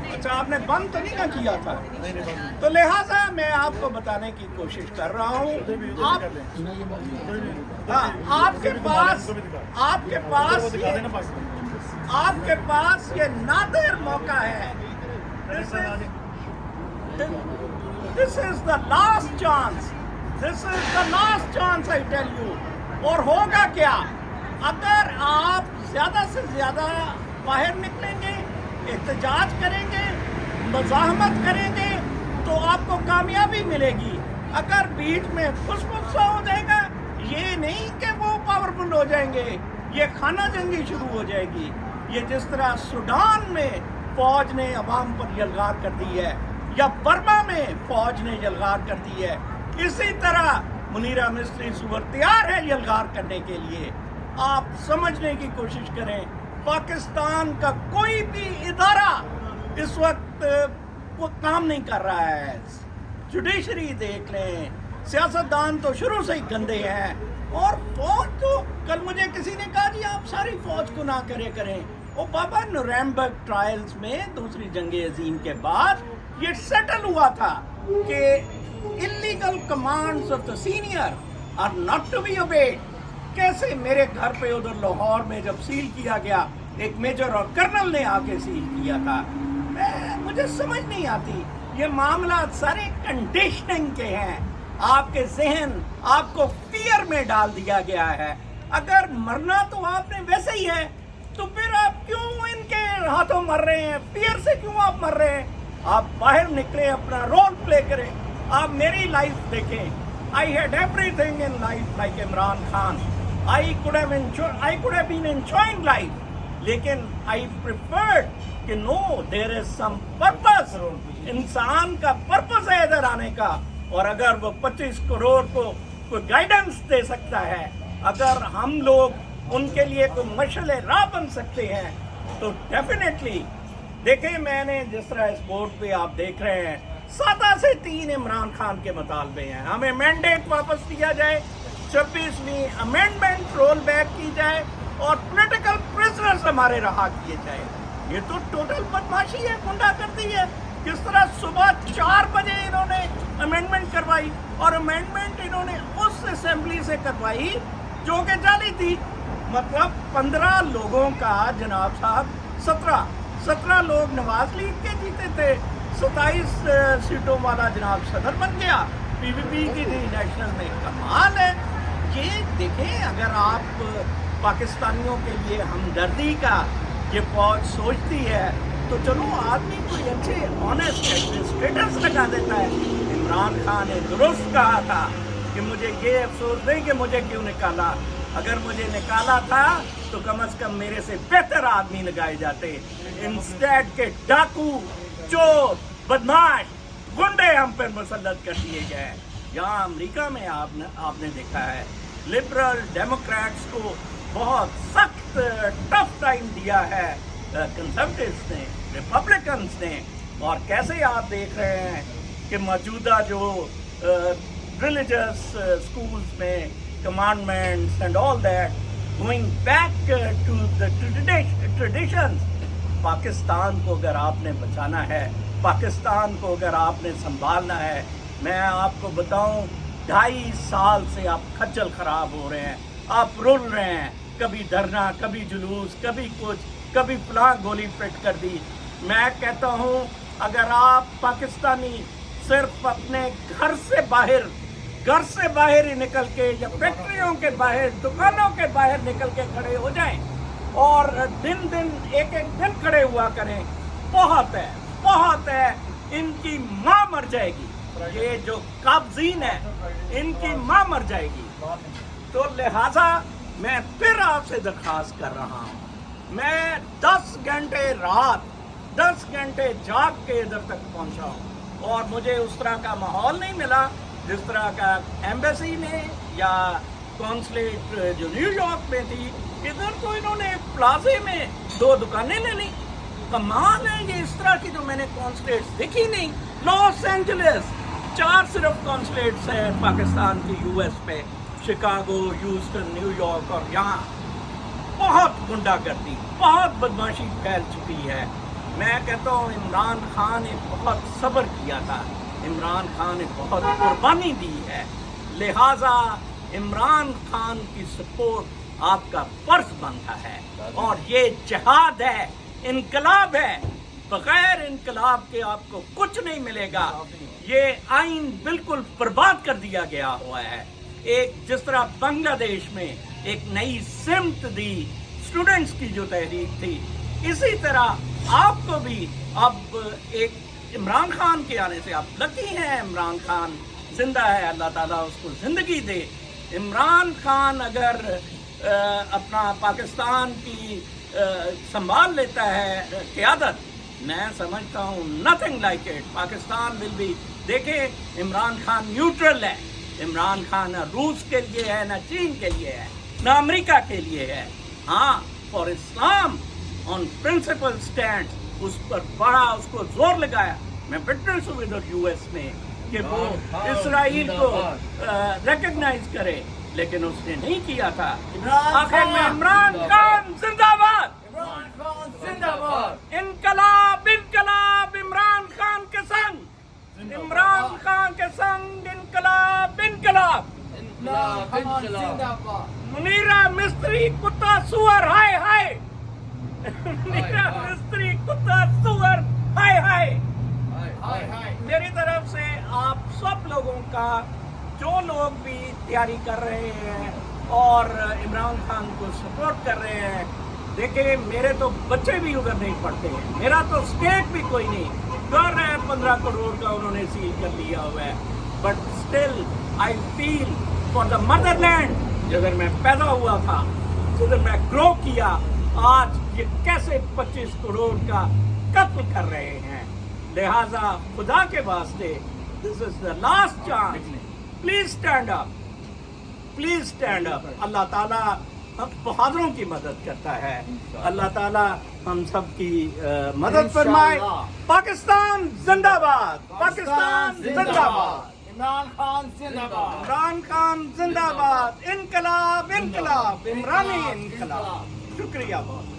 अच्छा, आपने बंद तो नहीं ना किया था, तो लिहाजा मैं आपको बताने की कोशिश कर रहा हूँ। आपके पास ये नादिर मौका है। This is the last chance, I tell you. और होगा क्या अगर आप ज्यादा से ज्यादा बाहर निकलेंगे, एहतजाज करेंगे, मज़ाहमत करेंगे, तो आपको कामयाबी मिलेगी। अगर बीच में फुसफुसा हो जाएगा, ये नहीं कि वो पावरफुल हो जाएंगे, ये खाना जंगी शुरू हो जाएगी। ये जिस तरह सूडान में फौज ने अवाम पर यलगार कर दी है, या बर्मा में फौज ने यलगार कर दी है, इसी तरह मुनीरा मिस्त्री सुवर तैयार है यलगार करने के लिए। आप समझने की कोशिश करें, पाकिस्तान का कोई भी इदारा इस वक्त वो काम नहीं कर रहा है। जुडिशरी देख लें, सियासतदान तो शुरू से ही गंदे हैं, और फौज तो कल मुझे किसी ने कहा जी आप सारी फौज को ना करें। वो बाबा, नुरेम्बर्ग ट्रायल्स में दूसरी जंग अजीम के बाद ये सेटल हुआ था कि illegal commands of the senior are not to be obeyed. कैसे मेरे घर पे उधर लाहौर में जब सील किया गया, एक मेजर और कर्नल ने आके सील किया था, मुझे समझ नहीं आती। ये मामला सारे कंडीशनिंग के हैं। आपके जहन, आपको फियर में डाल दिया गया है। अगर मरना तो आपने वैसे ही है, तो फिर आप क्यों इनके हाथों मर रहे हैं? फियर से क्यों आप मर रहे हैं? आप बाहर निकले, अपना रोल प्ले करें। आप मेरी लाइफ देखें। I had everything in life like Imran Khan. I could have been enjoying life. लेकिन I preferred कि no, there is some purpose. इंसान का पर्पस है इधर आने का, और अगर वो 25 करोड़ को कोई गाइडेंस दे सकता है, अगर हम लोग उनके लिए कोई मशअले राह बन सकते हैं, तो डेफिनेटली देखें। मैंने जिस तरह इस बोर्ड पे आप देख रहे हैं, 7 से 3 इमरान खान के मुतालबे हैं। हमें मैंडेट वापस दिया जाए, 26वीं अमेंडमेंट रोल बैक की जाए, और पॉलिटिकल प्रिजनर्स हमारे रहा किए जाए। ये तो टोटल बदमाशी है, गुंडागर्दी है। किस तरह सुबह 4 बजे इन्होंने अमेंडमेंट करवाई, और अमेंडमेंट इन्होंने उस असेंबली से करवाई जो कि जाली थी। मतलब 15 लोगों का, जनाब साहब, 17 लोग नवाज लीग के जीते थे, 27 सीटों वाला जनाब सदर बन गया, पीपीपी की थी नेशनल में। कमाल है। ये देखें, अगर आप पाकिस्तानियों के लिए हमदर्दी का ये फौज सोचती है, तो चलो आदमी कोई अच्छे ऑनेस्ट एडमिनिस्ट्रेटर्स लगा देता है। इमरान खान ने दुरुस्त कहा था कि मुझे ये अफसोस नहीं कि मुझे क्यों निकाला, अगर मुझे निकाला था तो कम से कम मेरे से बेहतर आदमी लगाए जाते। इंस्टेड के डाकू, चोर, बदमाश, गुंडे हम पर मुसल्लत कर दिए गए। यहाँ अमेरिका में आपने देखा है, लिबरल डेमोक्रेट्स को बहुत सख्त टफ टाइम दिया है कंजर्वेटिव्स ने, रिपब्लिकन्स ने। और कैसे आप देख रहे हैं कि मौजूदा जो रिलीजियस स्कूल्स में commandments and all that going back to the traditions. Pakistan को अगर आपने बचाना है, पाकिस्तान को अगर आपने संभालना है, मैं आपको बताऊं, 2.5 साल से आप खज्जल खराब हो रहे हैं, आप रुल रहे हैं। कभी धरना, कभी जुलूस, कभी कुछ, कभी फलां गोली फिट कर दी। मैं कहता हूं, अगर आप पाकिस्तानी सिर्फ अपने घर से बाहर ही निकल के, या फैक्ट्रियों के बाहर, दुकानों के बाहर निकल के खड़े हो जाएं, और एक दिन खड़े हुआ करें, बहुत है। इनकी माँ मर जाएगी, ये जो काबजीन है, इनकी माँ मर जाएगी। तो लिहाजा मैं फिर आपसे दरखास्त कर रहा हूँ, मैं 10 घंटे जाग के इधर तक पहुँचा हूँ, और मुझे उस तरह का माहौल नहीं मिला जिस तरह का एम्बेसी में या कॉन्सुलेट जो न्यूयॉर्क में थी। इधर तो इन्होंने प्लाजे में 2 दुकानें ले ली। कमाल है, ये इस तरह की तो मैंने कॉन्सुलेट्स देखी नहीं। लॉस एंजलिस 4 सिर्फ कॉन्सुलेट्स हैं पाकिस्तान की यूएस पे, शिकागो, ह्यूस्टन, न्यूयॉर्क, और यहाँ बहुत गुंडागर्दी, बहुत बदमाशी फैल चुकी है। मैं कहता हूँ इमरान खान ने बहुत सब्र किया था, इमरान खान ने बहुत कुर्बानी दी है, लिहाजा इमरान खान की सपोर्ट आपका फर्ज बनता है। और ये जिहाद है, इनकलाब है, बगैर इनकलाब के आपको कुछ नहीं मिलेगा। ये आइन बिल्कुल बर्बाद कर दिया गया हुआ है। एक जिस तरह बांग्लादेश में एक नई सिमत दी स्टूडेंट्स की जो तहरीक थी, इसी तरह आपको भी अब एक इमरान खान के आने से आप लकी हैं। इमरान खान जिंदा है, अल्लाह ताला उसको जिंदगी दे। इमरान खान अगर अपना पाकिस्तान की संभाल लेता है क़यादत, मैं समझता हूँ nothing like it. Pakistan will be, देखें इमरान खान न्यूट्रल है, इमरान खान न रूस के लिए है, न चीन के लिए है, न अमेरिका के लिए है। हाँ, for Islam on principle stand उस पर बड़ा उसको जोर लगाया। मैं विटनेस हूँ इधर यूएस में कि वो इसराइल को रिकग्नाइज करे, लेकिन उसने नहीं किया था। आखिर में इमरान खान जिंदाबाद, इमरान खान जिंदाबाद, इनकलाब इनकलाब इमरान खान के संग, इमरान खान के संग इनकलाब इनकलाब। इमरान खान जिंदाबाद, मुनीरा मिस्त्री कुत्ता सुअर हाय हाय, मुनीरा मिस्त्री कुत्ता सुअर हाय हाय। हाय हाय। मेरी तरफ से आप सब लोगों का, जो लोग भी तैयारी कर रहे हैं और इमरान खान को सपोर्ट कर रहे हैं, देखिए मेरे तो बच्चे भी उधर नहीं पढ़ते हैं, मेरा तो स्टेट भी कोई नहीं, घर है 15 करोड़ का उन्होंने सील कर लिया हुआ है, but still I feel for the Motherland. जिधर मैं पैदा हुआ था, जिधर मैं ग्रो किया, आज ये कैसे 25 करोड़ का कत्ल कर रहे हैं। लिहाजा खुदा के वास्ते this is the last chance, please stand up, please stand up. अल्लाह ताला हम बहादुरों की मदद करता है, अल्लाह ताला हम सब की मदद फरमाए। पाकिस्तान जिंदाबाद, पाकिस्तान जिंदाबाद, इमरान खान जिंदाबाद, इमरान खान जिंदाबाद, इनकलाब इनकलाब, इमरानी इनकलाब। शुक्रिया बहुत।